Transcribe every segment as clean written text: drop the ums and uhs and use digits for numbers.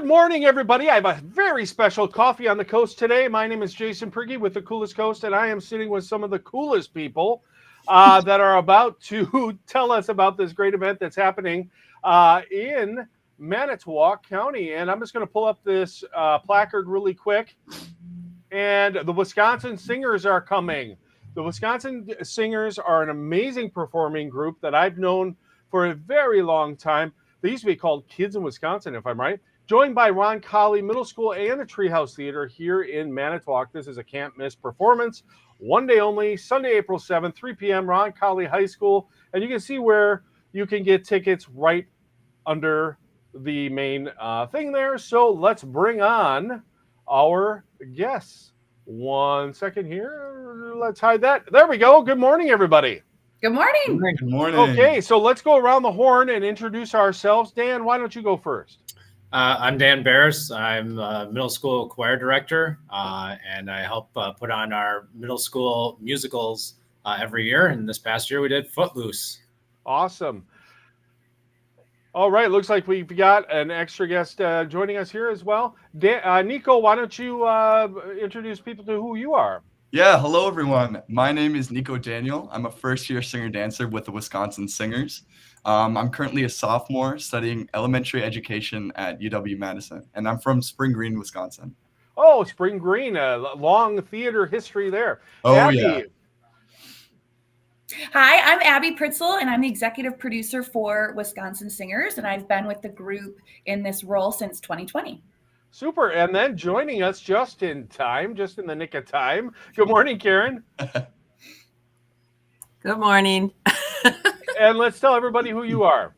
morning, everybody. I have a very special coffee on the coast today. My name is Jason Prigge with the Coolest Coast, and I am sitting with some of the coolest people that are about to tell us about this great event that's happening in Manitowoc County. And I'm just going to pull up this placard really quick. And the Wisconsin Singers are coming. The Wisconsin Singers are an amazing performing group that I've known for a very long time. They used to be called Kids in Wisconsin, if I'm right. Joined by Roncalli Middle School and the Treehouse Theater here in Manitowoc. This is a can't miss performance. One day only, Sunday, April 7th, 3 p.m., Roncalli High School. And you can see where you can get tickets right under the main thing there. So let's bring on our guests. 1 second here. Let's hide that. There we go. Good morning, everybody. Good morning. Good morning. Okay, so let's go around the horn and introduce ourselves. Dan, why don't you go first? I'm Dan Barris. I'm a middle school choir director, and I help put on our middle school musicals every year. And this past year we did Footloose. Awesome. All right, looks like we've got an extra guest joining us here as well. Nico, why don't you introduce people to who you are? Yeah, hello everyone. My name is Nico Daniel. I'm a first-year singer-dancer with the Wisconsin Singers. I'm currently a sophomore studying elementary education at UW-Madison, and I'm from Spring Green, Wisconsin. Oh, Spring Green, a long theater history there. Oh, Abby. yeah. Hi, I'm Abby Pritzel, and I'm the executive producer for Wisconsin Singers, and I've been with the group in this role since 2020. Super. And then joining us just in time, just in the nick of time. Good morning, Karen. Good morning. And let's tell everybody who you are.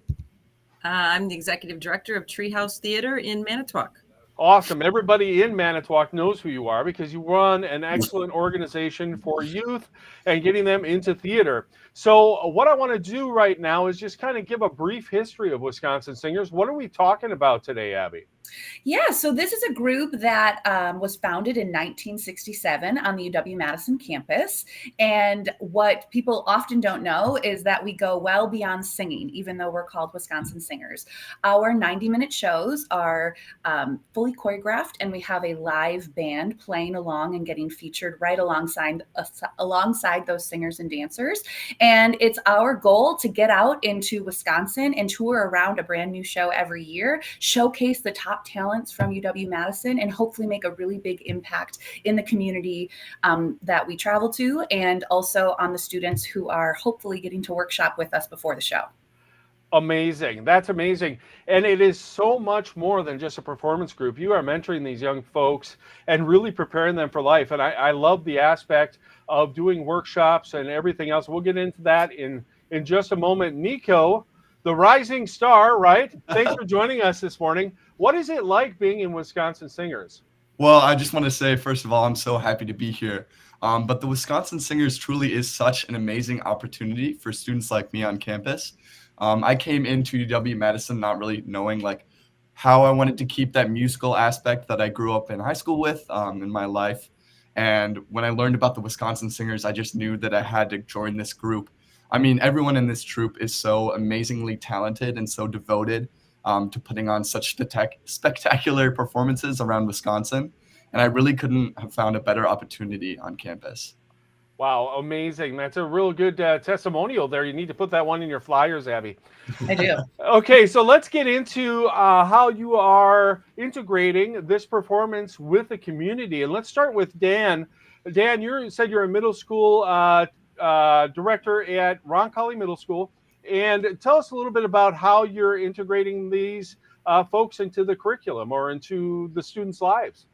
I'm the executive director of Treehouse Theater in Manitowoc. Awesome. Everybody in Manitowoc knows who you are because you run an excellent organization for youth and getting them into theater. So what I want to do right now is just kind of give a brief history of Wisconsin Singers. What are we talking about today, Abby? Yeah, so this is a group that was founded in 1967 on the UW-Madison campus. And what people often don't know is that we go well beyond singing, even though we're called Wisconsin Singers. Our 90-minute shows are fully choreographed, and we have a live band playing along and getting featured right alongside those singers and dancers. And it's our goal to get out into Wisconsin and tour around a brand new show every year, showcase the top talents from UW-Madison, and hopefully make a really big impact in the community that we travel to, and also on the students who are hopefully getting to workshop with us before the show. Amazing. That's amazing. And it is so much more than just a performance group. You are mentoring these young folks and really preparing them for life. And I love the aspect of doing workshops and everything else. We'll get into that in just a moment. Nico, the rising star, right? Thanks for joining us this morning. What is it like being in Wisconsin Singers? Well, I just want to say, first of all, I'm so happy to be here. But the Wisconsin Singers truly is such an amazing opportunity for students like me on campus. I came into UW-Madison not really knowing how I wanted to keep that musical aspect that I grew up in high school with in my life. And when I learned about the Wisconsin Singers, I just knew that I had to join this group. I mean, everyone in this troupe is so amazingly talented and so devoted to putting on such spectacular performances around Wisconsin. And I really couldn't have found a better opportunity on campus. Wow, amazing. That's a real good testimonial there. You need to put that one in your flyers, Abby. I do. Okay, so let's get into how you are integrating this performance with the community. And let's start with Dan. Dan, you said you're a middle school director at Roncalli Middle School. And tell us a little bit about how you're integrating these folks into the curriculum or into the students' lives.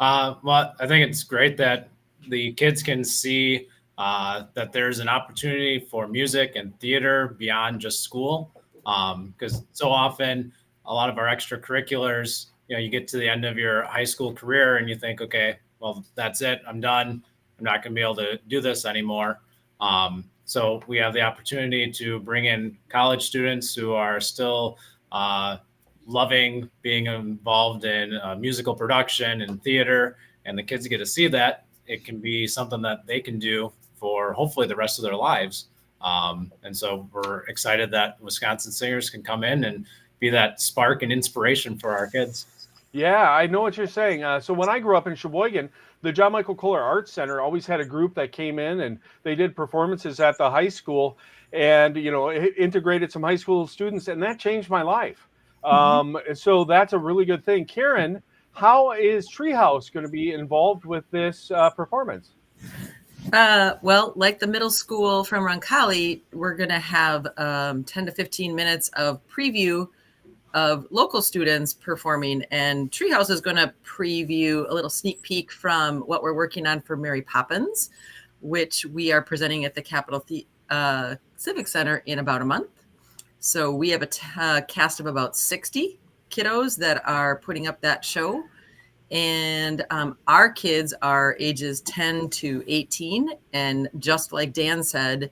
Well, I think it's great that the kids can see that there's an opportunity for music and theater beyond just school. Because so often a lot of our extracurriculars, you get to the end of your high school career and you think, okay, well, that's it. I'm done. I'm not going to be able to do this anymore. So we have the opportunity to bring in college students who are still loving being involved in musical production and theater, and the kids get to see that. It can be something that they can do for hopefully the rest of their lives. And so we're excited that Wisconsin Singers can come in and be that spark and inspiration for our kids. Yeah, I know what you're saying. So when I grew up in Sheboygan, the John Michael Kohler Arts Center always had a group that came in and they did performances at the high school, and integrated some high school students, and that changed my life. Mhm. And so that's a really good thing. Karen, how is Treehouse going to be involved with this performance? Well, like the middle school from Roncalli, we're going to have 10 to 15 minutes of preview of local students performing, and Treehouse is going to preview a little sneak peek from what we're working on for Mary Poppins, which we are presenting at the Capitol Civic Center in about a month. So we have a cast of about 60 kiddos that are putting up that show. And our kids are ages 10 to 18. And just like Dan said,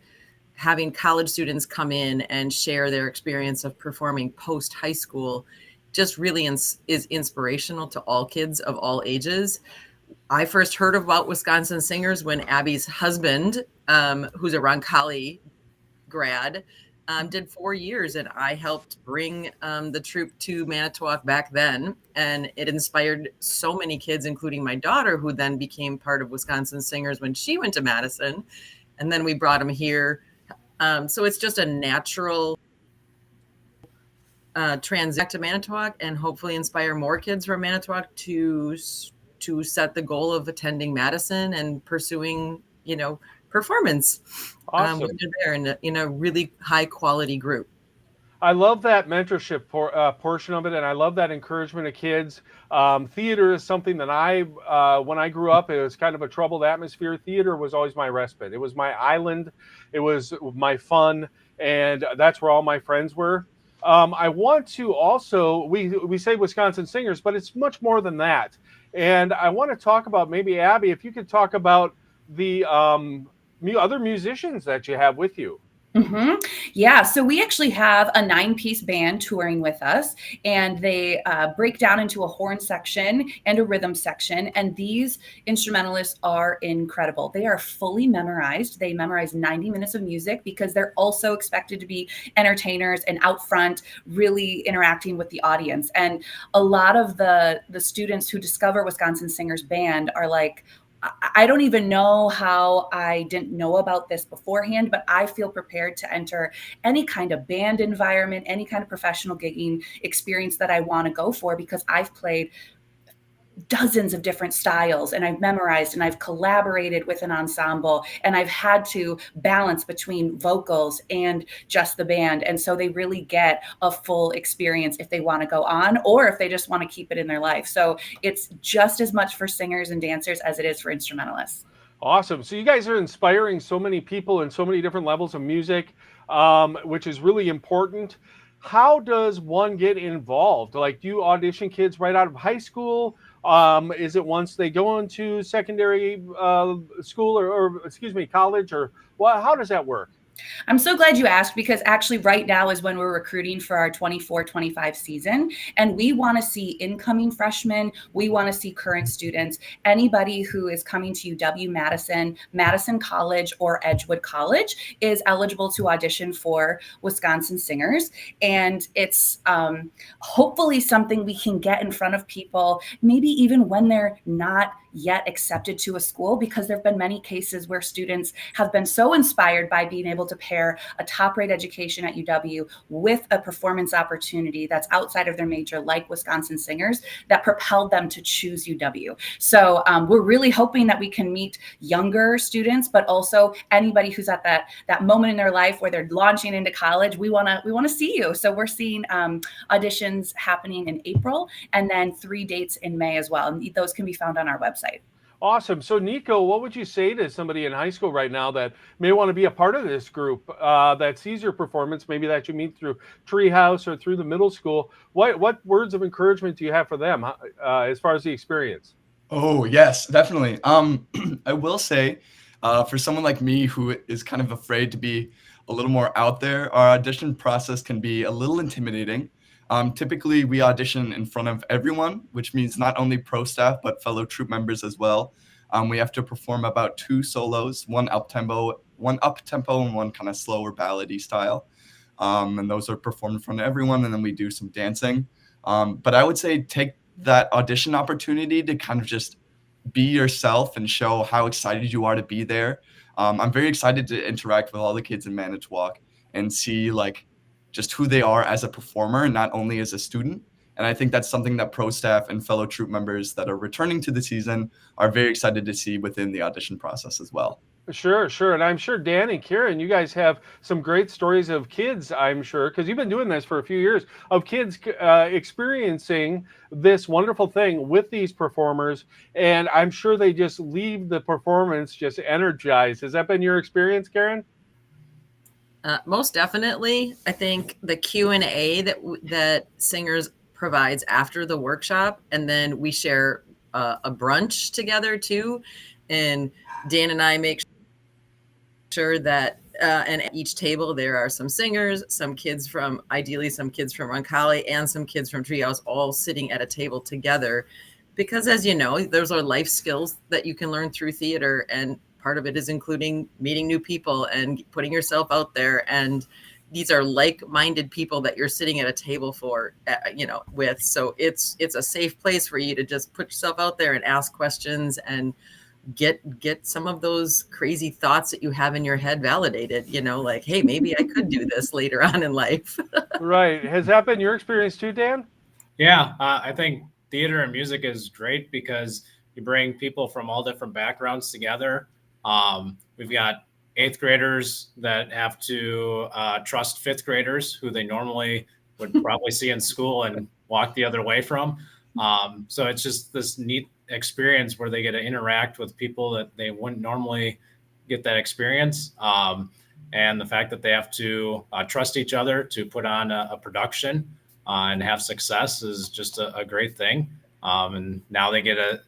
having college students come in and share their experience of performing post high school just really is inspirational to all kids of all ages. I first heard about Wisconsin Singers when Abby's husband, who's a Roncalli grad, did 4 years, and I helped bring the troupe to Manitowoc back then, and it inspired so many kids, including my daughter, who then became part of Wisconsin Singers when she went to Madison, and then we brought them here. So it's just a natural transition to Manitowoc, and hopefully inspire more kids from Manitowoc to set the goal of attending Madison and pursuing, performance. Awesome. When they're there in a really high quality group. I love that mentorship portion of it, and I love that encouragement of kids. Theater is something that when I grew up, it was kind of a troubled atmosphere. Theater was always my respite. It was my island. It was my fun, and that's where all my friends were. I want to also, we say Wisconsin Singers, but it's much more than that. And I want to talk about, maybe Abby, if you could talk about the other musicians that you have with you. Mm-hmm. Yeah, so we actually have a 9-piece band touring with us, and they break down into a horn section and a rhythm section. And these instrumentalists are incredible. They are fully memorized. They memorize 90 minutes of music because they're also expected to be entertainers and out front, really interacting with the audience. And a lot of the students who discover Wisconsin Singers Band are like, I don't even know how I didn't know about this beforehand, but I feel prepared to enter any kind of band environment, any kind of professional gigging experience that I want to go for, because I've played dozens of different styles, and I've memorized, and I've collaborated with an ensemble, and I've had to balance between vocals and just the band. And so they really get a full experience if they want to go on, or if they just want to keep it in their life. So it's just as much for singers and dancers as it is for instrumentalists. Awesome. So you guys are inspiring so many people in so many different levels of music, which is really important. How does one get involved? Like, do you audition kids right out of high school? Is it once they go into secondary school or excuse me, college, or how does that work? I'm so glad you asked, because actually right now is when we're recruiting for our 24-25 season. And we want to see incoming freshmen. We want to see current students, anybody who is coming to UW-Madison, Madison College, or Edgewood College is eligible to audition for Wisconsin Singers. And it's hopefully something we can get in front of people, maybe even when they're not yet accepted to a school, because there have been many cases where students have been so inspired by being able to pair a top-rate education at UW with a performance opportunity that's outside of their major, like Wisconsin Singers, that propelled them to choose UW. So we're really hoping that we can meet younger students, but also anybody who's at that moment in their life where they're launching into college. We want to see you. So we're seeing auditions happening in April, and then 3 dates in May as well. And those can be found on our website. Awesome. So Nico, what would you say to somebody in high school right now that may want to be a part of this group that sees your performance, maybe that you meet through Treehouse or through the middle school? What words of encouragement do you have for them as far as the experience? Oh, yes, definitely. I will say, for someone like me who is kind of afraid to be a little more out there, our audition process can be a little intimidating. Typically, we audition in front of everyone, which means not only pro staff, but fellow troupe members as well. We have to perform about 2 solos, one up-tempo, and one kind of slower ballady style. And those are performed in front of everyone, and then we do some dancing. But I would say take that audition opportunity to kind of just be yourself and show how excited you are to be there. I'm very excited to interact with all the kids in MANITOWOC and see like just who they are as a performer, not only as a student. And I think that's something that pro staff and fellow troop members that are returning to the season are very excited to see within the audition process as well. Sure, sure. And I'm sure Dan and Karen, you guys have some great stories of kids, I'm sure, because you've been doing this for a few years, of kids experiencing this wonderful thing with these performers. And I'm sure they just leave the performance just energized. Has that been your experience, Karen? Most definitely. I think the Q&A that Singers provides after the workshop, and then we share a brunch together too. And Dan and I make sure that and at each table there are some singers, ideally some kids from Roncalli and some kids from Treehouse, all sitting at a table together, because as you know, those are life skills that you can learn through theater, and part of it is including meeting new people and putting yourself out there. And these are like-minded people that you're sitting at a table with. So it's a safe place for you to just put yourself out there and ask questions and get some of those crazy thoughts that you have in your head validated, like, hey, maybe I could do this later on in life. Right. Has that been your experience too, Dan? Yeah, I think theater and music is great because you bring people from all different backgrounds together. We've got 8th graders that have to trust 5th graders who they normally would probably see in school and walk the other way from. So it's just this neat experience where they get to interact with people that they wouldn't normally get that experience. And the fact that they have to trust each other to put on a production and have success is just a great thing. And now they get to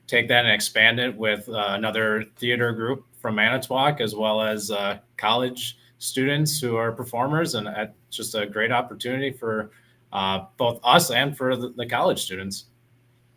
take that and expand it with another theater group from MANITOWOC, as well as college students who are performers. And it's just a great opportunity for both us and for the college students.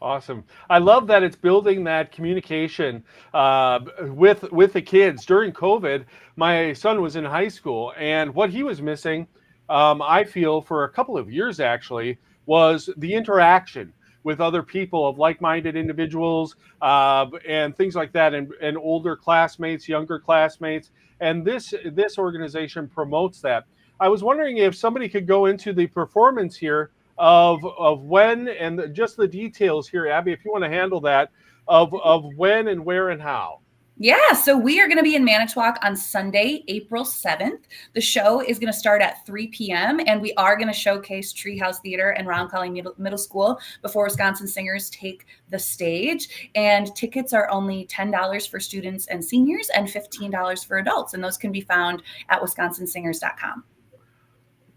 Awesome. I love that it's building that communication with the kids. During COVID, my son was in high school, and what he was missing, I feel, for a couple of years actually, was the interaction with other people, of like-minded individuals and things like that, and older classmates, younger classmates. And this organization promotes that. I was wondering if somebody could go into the performance here of when, and just the details here, Abby, if you want to handle that, of when and where and how. Yeah, so we are going to be in MANITOWOC on Sunday, April 7th. The show is going to start at 3 p.m. and we are going to showcase Treehouse Theater and Roncalli Middle School before Wisconsin Singers take the stage. And tickets are only $10 for students and seniors and $15 for adults. And those can be found at wisconsinsingers.com.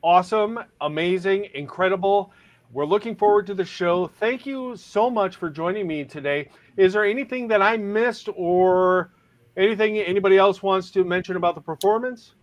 Awesome, amazing, incredible. We're looking forward to the show. Thank you so much for joining me today. Is there anything that I missed or anything anybody else wants to mention about the performance?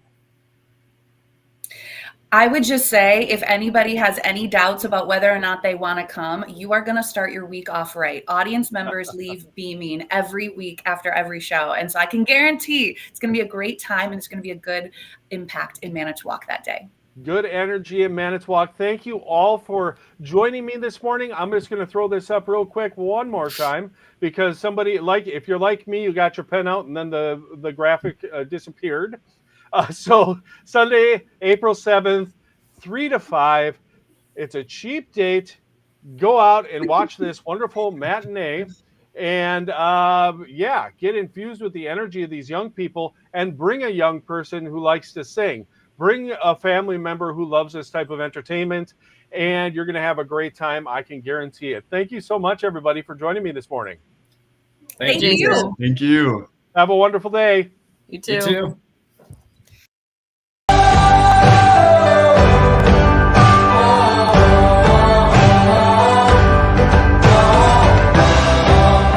I would just say, if anybody has any doubts about whether or not they want to come, you are going to start your week off right. Audience members leave beaming every week after every show. And so I can guarantee it's going to be a great time, and it's going to be a good impact in MANITOWOC that day. Good energy in MANITOWOC. Thank you all for joining me this morning. I'm just going to throw this up real quick one more time, because somebody, if you're like me, you got your pen out and then the graphic disappeared. So Sunday, April 7th, 3 to 5. It's a cheap date. Go out and watch this wonderful matinee. And get infused with the energy of these young people, and bring a young person who likes to sing. Bring a family member who loves this type of entertainment, and you're going to have a great time. I can guarantee it. Thank you so much, everybody, for joining me this morning. Thank you. Thank you. Have a wonderful day. You too. You too.